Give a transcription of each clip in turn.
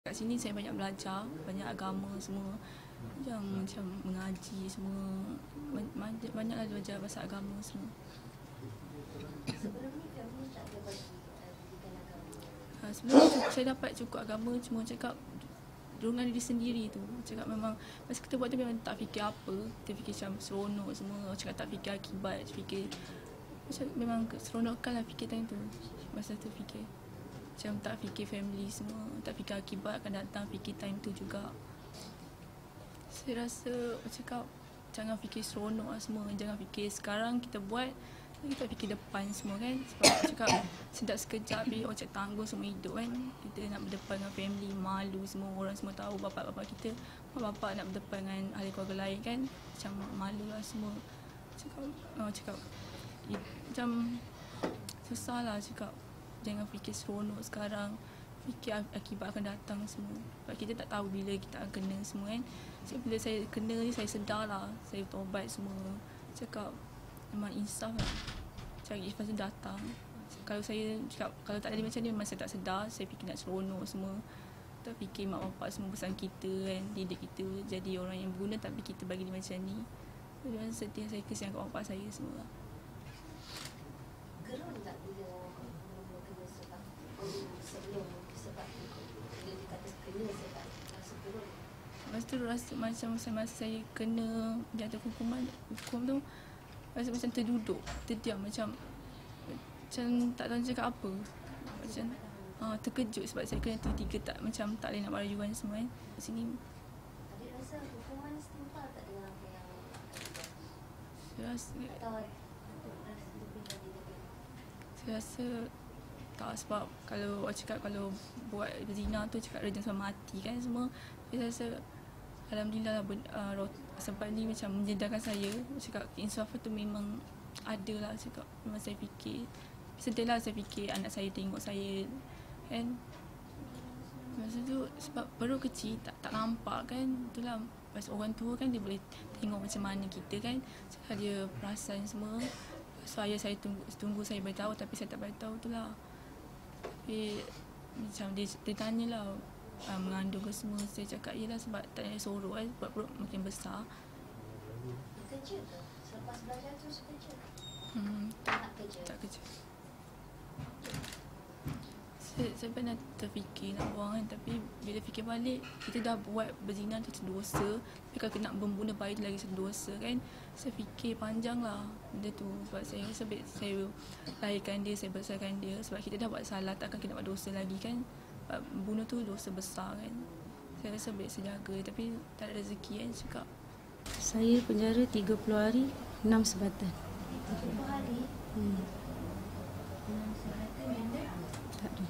Kat sini saya banyak belajar, banyak agama semua. Macam mengaji semua. Banyaklah belajar bahasa agama semua. Sebelum ni kamu tak dapat pendidikan agama? Sebelum saya dapat cukup agama, cuma cakap dorongan diri sendiri tu. Cakap memang masa kita buat tu memang tak fikir apa. Kita fikir macam seronok semua. Cakap tak fikir akibat, fikir macam memang seronokkan lah fikir time tu. Masa tu fikir macam tak fikir family semua, tak fikir akibat akan datang, fikir time tu juga. Saya rasa cakap jangan fikir seronok lah semua. Jangan fikir sekarang kita buat, kita fikir depan semua kan. Sebab cakap sedap sekejap, bila orang cakap tanggung semua hidup kan. Kita nak berdepan dengan family, malu semua, orang semua tahu bapak-bapak kita. Bapak nak berdepan dengan ahli keluarga lain kan. Macam malu lah semua. Cakap macam susah lah cakap. Jangan fikir seronok sekarang. Fikir akibat akan datang semua. Sebab kita tak tahu bila kita akan kena semua kan. So, bila saya kena ni, saya sedar lah. Saya berubat semua. Cakap memang insaf lah. Cakap lepas tu datang. Kalau saya cakap, kalau tak ada macam ni, memang saya tak sedar. Saya fikir nak seronok semua. Tak fikir mak bapak semua pesan kita kan. Didik kita jadi orang yang berguna, tapi kita bagi dia macam ni. Memang sedih saya kesian kat bapak saya semua lah. Gerun tak bila kena sebab sebelum sebab bila dikata kena sebab rasa gerun? Lepas tu rasa macam masa saya kena jatuh hukum tu, rasa macam terduduk, terdiam, macam tak tahu cakap apa. Macam terkejut sebab saya kena tiga tak macam tak boleh nak berayuan semua kan. Sini Adik rasa hukuman setimpal tak dengan apa yang saya rasa, saya rasa tak, sebab kalau orang cakap kalau buat berzina tu cakap rejam sampai mati kan semua. Saya rasa alhamdulillah sempat ni macam menjedarkan saya. Cakap keinsafan tu memang ada lah. Cakap memang saya fikir sedih lah, saya fikir anak saya tengok saya kan. Masa tu sebab baru kecil tak nampak kan. Itulah pas orang tua kan dia boleh tengok macam mana kita kan. Cakap dia perasan semua. So ayah saya tunggu saya beritahu, tapi saya tak beritahu tu lah. Tapi macam dia tanyalah mengandung ke semua. Saya cakap yelah sebab tak ada sorok kan, sebab perut makin besar. kerja ke? Selepas belajar tu kerja? Tak kerja. Saya pernah terfikir nak buang kan, tapi bila fikir balik, kita dah buat berzina tu dosa. Tapi kalau nak membunuh bayi tu lagi satu dosa kan. Saya fikir panjang lah benda tu. Sebab saya saya lahirkan dia, saya besarkan dia. Sebab kita dah buat salah, takkan kita buat dosa lagi kan. Sebab membunuh tu dosa besar kan. Saya rasa baik saya jaga, tapi tak ada rezeki kan cakap. Saya penjara 30 hari, 6 sebatan. 30 hari? 6 sebatan denda? Tak ada.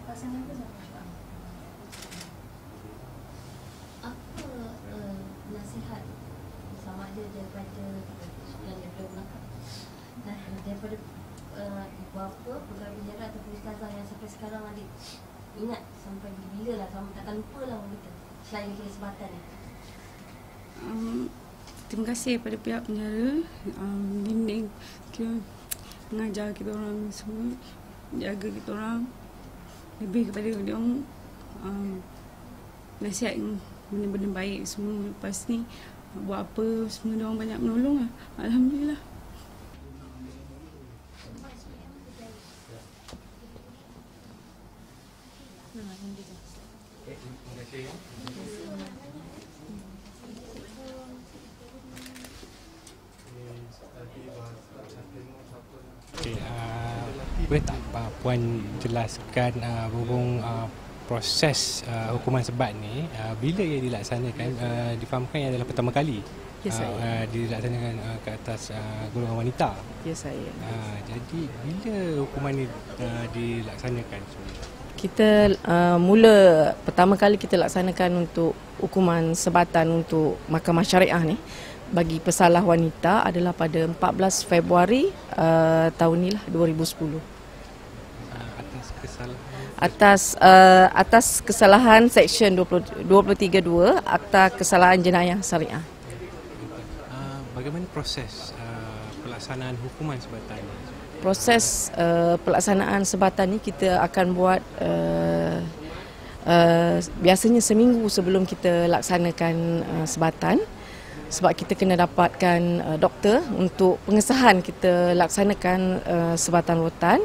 Pasangan tu siapa? Apa nasihat sama ada daripada belakang, daripada bapa, pegawai penjara ataupun ustazah yang sampai sekarang adik ingat sampai bila lah, kamu takkan lupa lah orang kita selain kesempatan ni? Terima kasih kepada pihak penjara, bimbing kita, mengajar kita orang semua, jaga kita orang. Lebih kepada dia orang nasihat benda-benda baik semua. Lepas ni buat apa semua dia orang banyak menolong lah. Alhamdulillah. Boleh tak Puan jelaskan berhubung proses hukuman sebat ni, bila ia dilaksanakan? Difahamkan ia adalah pertama kali dilaksanakan ke atas golongan wanita. Ya, saya. Jadi bila hukuman ini dilaksanakan? Kita mula pertama kali kita laksanakan untuk hukuman sebatan untuk mahkamah syariah ni bagi pesalah wanita adalah pada 14 Februari tahun ni lah, 2010. Atas kesalahan? Atas kesalahan Seksyen 23.2 Akta Kesalahan Jenayah Syariah. Bagaimana proses pelaksanaan hukuman sebatan ini? Proses pelaksanaan sebatan ni kita akan buat biasanya seminggu sebelum kita laksanakan sebatan, sebab kita kena dapatkan doktor untuk pengesahan kita laksanakan sebatan rotan.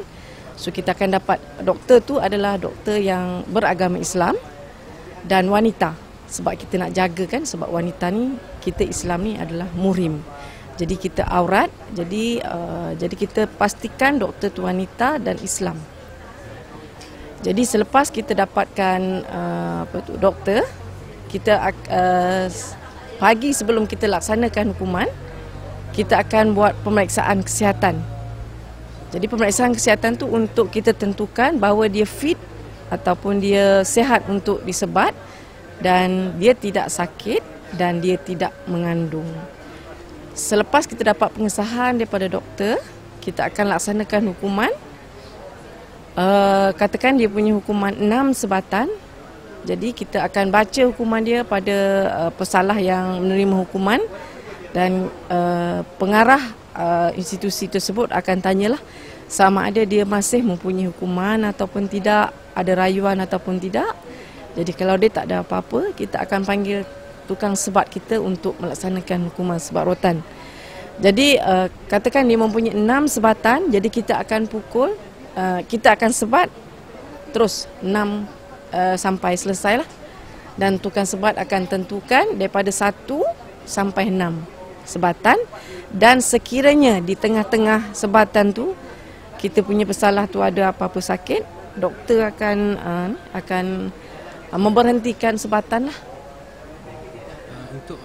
So kita akan dapat doktor tu adalah doktor yang beragama Islam dan wanita, sebab kita nak jaga kan, sebab wanita ni, kita Islam ni adalah muhrim. Jadi kita aurat, jadi kita pastikan doktor tu wanita dan Islam. Jadi selepas kita dapatkan doktor, kita pagi sebelum kita laksanakan hukuman, kita akan buat pemeriksaan kesihatan. Jadi pemeriksaan kesihatan tu untuk kita tentukan bahawa dia fit ataupun dia sihat untuk disebat dan dia tidak sakit dan dia tidak mengandung. Selepas kita dapat pengesahan daripada doktor, kita akan laksanakan hukuman. Katakan dia punya hukuman 6 sebatan. Jadi kita akan baca hukuman dia pada pesalah yang menerima hukuman, dan pengarah institusi tersebut akan tanyalah sama ada dia masih mempunyai hukuman ataupun tidak, ada rayuan ataupun tidak. Jadi kalau dia tak ada apa-apa, kita akan panggil tukang sebat kita untuk melaksanakan hukuman sebat rotan. Jadi katakan dia mempunyai 6 sebatan, jadi kita akan kita akan sebat terus 6 sampai selesai lah. Dan tukang sebat akan tentukan daripada 1 sampai 6 sebatan, dan sekiranya di tengah-tengah sebatan tu kita punya pesalah tu ada apa-apa sakit, doktor akan memberhentikan sebatan lah. Untuk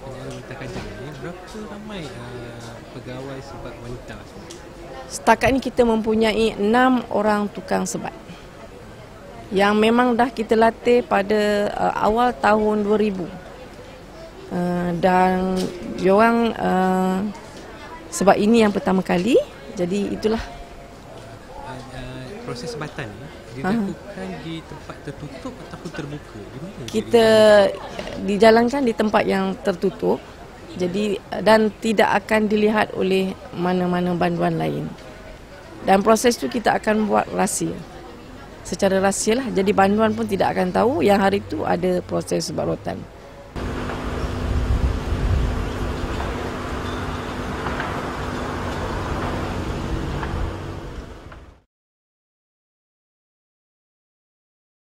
penjara wanita Kajang ni, berapa ramai pegawai sebat wanita? Setakat ni kita mempunyai 6 orang tukang sebat yang memang dah kita latih pada awal tahun 2000. Dan diorang sebab ini yang pertama kali, jadi itulah. Proses sebatan ni dilakukan di tempat tertutup ataupun terbuka? Kita dijalankan di tempat yang tertutup, jadi dan tidak akan dilihat oleh mana-mana banduan lain. Dan proses tu kita akan buat rahsia, secara rahsia lah. Jadi banduan pun tidak akan tahu yang hari tu ada proses sebat rotan.